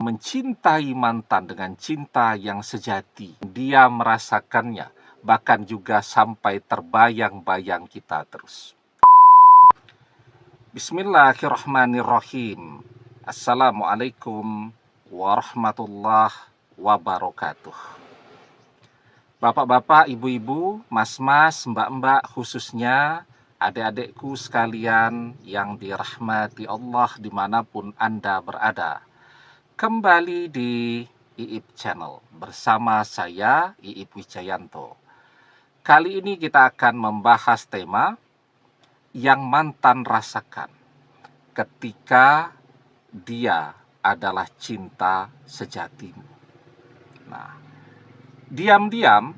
mencintai mantan dengan cinta yang sejati. Dia merasakannya, bahkan juga sampai terbayang-bayang kita terus. Bismillahirrahmanirrahim. Assalamualaikum warahmatullahi wabarakatuh. Bapak-bapak, ibu-ibu, mas-mas, mbak-mbak, khususnya adik-adikku sekalian yang dirahmati Allah dimanapun Anda berada. Kembali di IIP Channel bersama saya IIP Wijayanto. Kali ini kita akan membahas tema yang mantan rasakan ketika dia adalah cinta sejatimu. Nah, diam-diam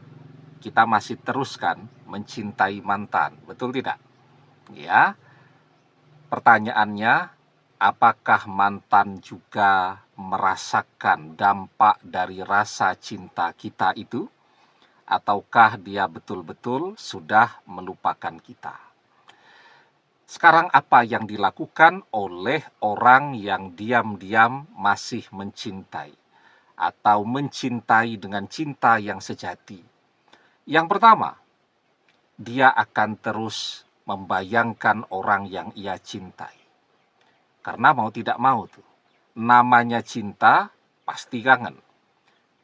kita masih teruskan mencintai mantan, betul tidak? Ya, pertanyaannya, apakah mantan juga merasakan dampak dari rasa cinta kita itu? Ataukah dia betul-betul sudah melupakan kita? Sekarang apa yang dilakukan oleh orang yang diam-diam masih mencintai atau mencintai dengan cinta yang sejati? Yang pertama, dia akan terus membayangkan orang yang ia cintai. Karena mau tidak mau tuh, namanya cinta pasti kangen.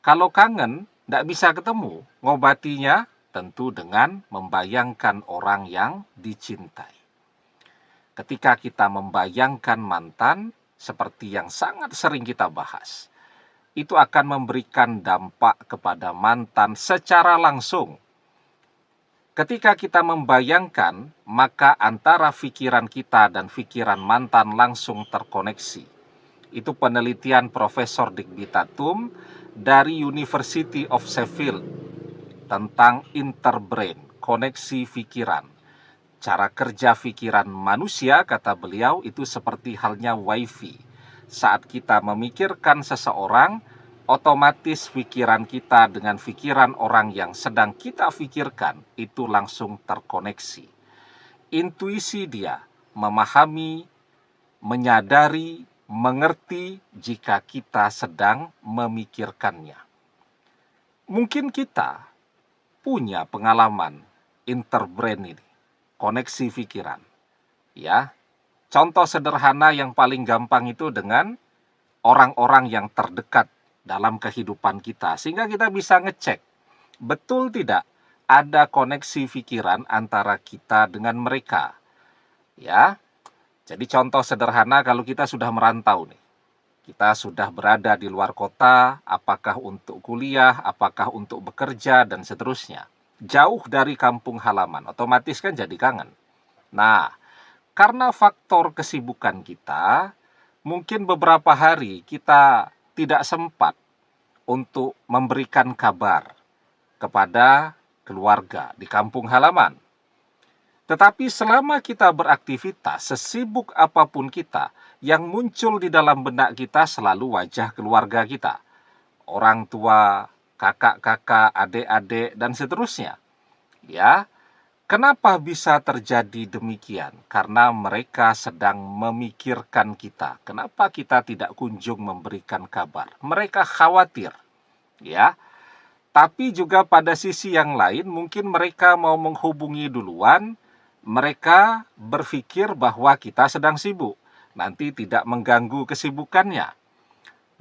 Kalau kangen, tidak bisa ketemu, ngobatinya tentu dengan membayangkan orang yang dicintai. Ketika kita membayangkan mantan, seperti yang sangat sering kita bahas, itu akan memberikan dampak kepada mantan secara langsung. Ketika kita membayangkan, maka antara pikiran kita dan pikiran mantan langsung terkoneksi. Itu penelitian Profesor Digby Tatum dari University of Sheffield tentang interbrain, koneksi pikiran. Cara kerja pikiran manusia, kata beliau, itu seperti halnya wifi. Saat kita memikirkan seseorang, otomatis pikiran kita dengan pikiran orang yang sedang kita pikirkan itu langsung terkoneksi. Intuisi dia memahami, menyadari, mengerti jika kita sedang memikirkannya. Mungkin kita punya pengalaman interbrain ini, koneksi pikiran. Ya, contoh sederhana yang paling gampang itu dengan orang-orang yang terdekat dalam kehidupan kita, sehingga kita bisa ngecek betul tidak ada koneksi pikiran antara kita dengan mereka. Ya, jadi contoh sederhana kalau kita sudah merantau nih, kita sudah berada di luar kota, apakah untuk kuliah, apakah untuk bekerja, dan seterusnya. Jauh dari kampung halaman, otomatis kan jadi kangen. Nah, karena faktor kesibukan kita, mungkin beberapa hari kita tidak sempat untuk memberikan kabar kepada keluarga di kampung halaman. Tetapi selama kita beraktivitas, sesibuk apapun kita, yang muncul di dalam benak kita selalu wajah keluarga kita. Orang tua, kakak-kakak, adik-adik, dan seterusnya. Ya, kenapa bisa terjadi demikian? Karena mereka sedang memikirkan kita. Kenapa kita tidak kunjung memberikan kabar? Mereka khawatir. Ya, tapi juga pada sisi yang lain, mungkin mereka mau menghubungi duluan. Mereka berpikir bahwa kita sedang sibuk. Nanti tidak mengganggu kesibukannya.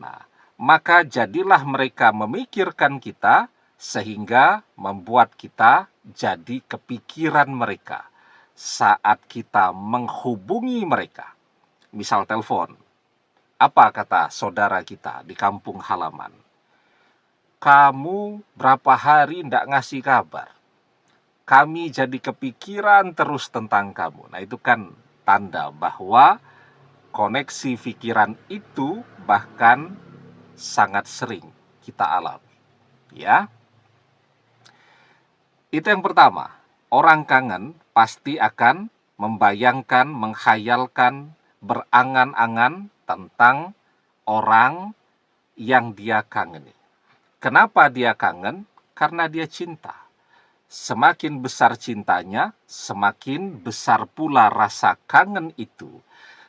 Nah, maka jadilah mereka memikirkan kita sehingga membuat kita jadi kepikiran mereka saat kita menghubungi mereka. Misal telepon, apa kata saudara kita di kampung halaman? Kamu berapa hari tidak ngasih kabar? Kami jadi kepikiran terus tentang kamu. Nah, itu kan tanda bahwa koneksi pikiran itu bahkan sangat sering kita alami. Ya, itu yang pertama. Orang kangen pasti akan membayangkan, menghayalkan, berangan-angan tentang orang yang dia kangeni. Kenapa dia kangen? Karena dia cinta. Semakin besar cintanya, semakin besar pula rasa kangen itu.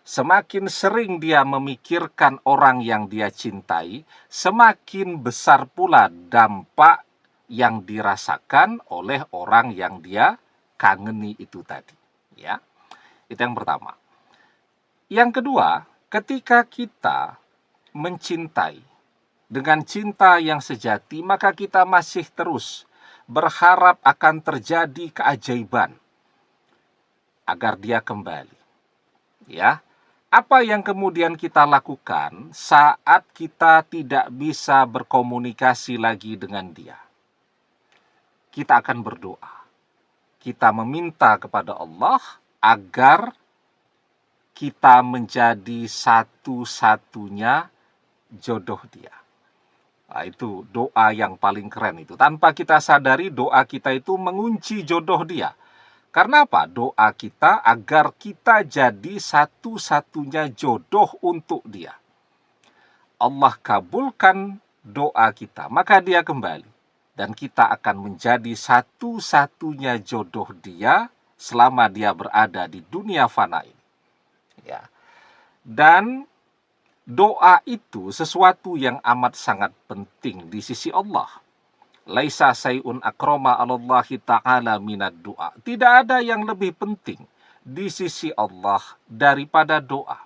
semakin sering dia memikirkan orang yang dia cintai, semakin besar pula dampak yang dirasakan oleh orang yang dia kangeni itu tadi. Ya, itu yang pertama. Yang kedua, ketika kita mencintai dengan cinta yang sejati, maka kita masih terus berharap akan terjadi keajaiban agar dia kembali. Ya, apa yang kemudian kita lakukan saat kita tidak bisa berkomunikasi lagi dengan dia? Kita akan berdoa. Kita meminta kepada Allah agar kita menjadi satu-satunya jodoh dia. Nah, itu doa yang paling keren itu. Tanpa kita sadari, doa kita itu mengunci jodoh dia. Karena apa? Doa kita agar kita jadi satu-satunya jodoh untuk dia. Allah kabulkan doa kita, maka dia kembali. Dan kita akan menjadi satu-satunya jodoh dia selama dia berada di dunia fana ini. Ya. Dan doa itu sesuatu yang amat sangat penting di sisi Allah. Laisa sayun akroma 'alallahi ta'ala minad doa. Tidak ada yang lebih penting di sisi Allah daripada doa.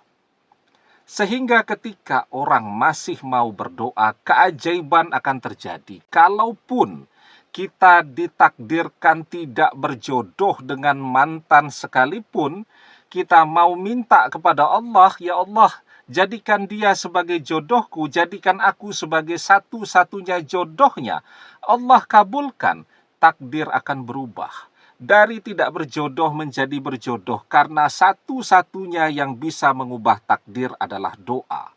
Sehingga ketika orang masih mau berdoa, keajaiban akan terjadi. Kalaupun kita ditakdirkan tidak berjodoh dengan mantan sekalipun, kita mau minta kepada Allah, ya Allah, jadikan dia sebagai jodohku, jadikan aku sebagai satu-satunya jodohnya. Allah kabulkan, takdir akan berubah. Dari tidak berjodoh menjadi berjodoh, karena satu-satunya yang bisa mengubah takdir adalah doa.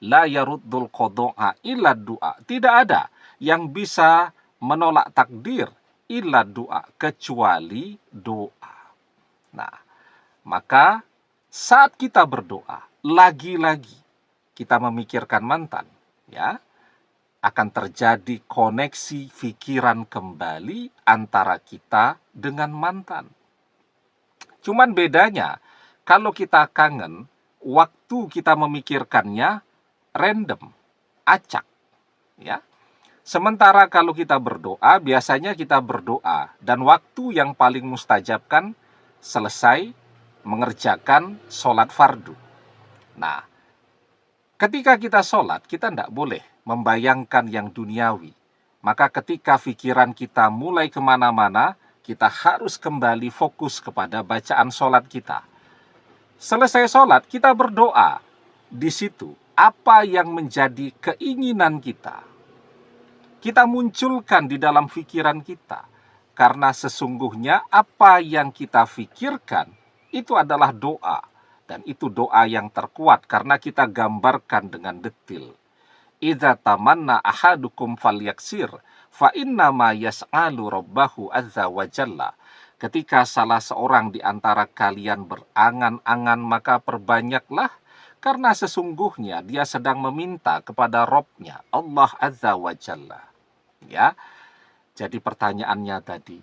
La yaruddul qada'a illa doa. Tidak ada yang bisa menolak takdir illa doa, kecuali doa. Nah, maka saat kita berdoa, lagi-lagi kita memikirkan mantan, ya, akan terjadi koneksi pikiran kembali antara kita dengan mantan. Cuman bedanya, kalau kita kangen, waktu kita memikirkannya random, acak, ya. Sementara kalau kita berdoa, biasanya kita berdoa dan waktu yang paling mustajab kan selesai mengerjakan sholat fardu. Nah, ketika kita sholat, kita tidak boleh membayangkan yang duniawi. Maka ketika pikiran kita mulai kemana-mana, kita harus kembali fokus kepada bacaan sholat kita. Selesai sholat, kita berdoa. Di situ, apa yang menjadi keinginan kita munculkan di dalam pikiran kita. Karena sesungguhnya apa yang kita pikirkan, itu adalah doa. Dan itu doa yang terkuat karena kita gambarkan dengan detil. Idza tamanna ahadukum falyaksir fa innama yas'alu rabbahu azza wa jalla. Ketika salah seorang di antara kalian berangan-angan, maka perbanyaklah, karena sesungguhnya dia sedang meminta kepada Rabb-nya, Allah azza wa jalla. Ya. Jadi pertanyaannya tadi,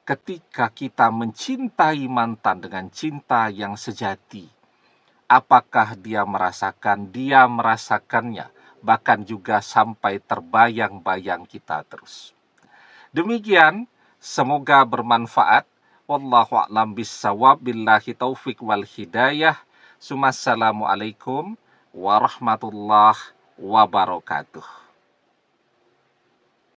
ketika kita mencintai mantan dengan cinta yang sejati, apakah dia merasakan? Dia merasakannya, bahkan juga sampai terbayang-bayang kita terus. Demikian, semoga bermanfaat. Wallahu a'lam bissawab, billahi taufik wal hidayah. Assalamualaikum warahmatullahi wabarakatuh.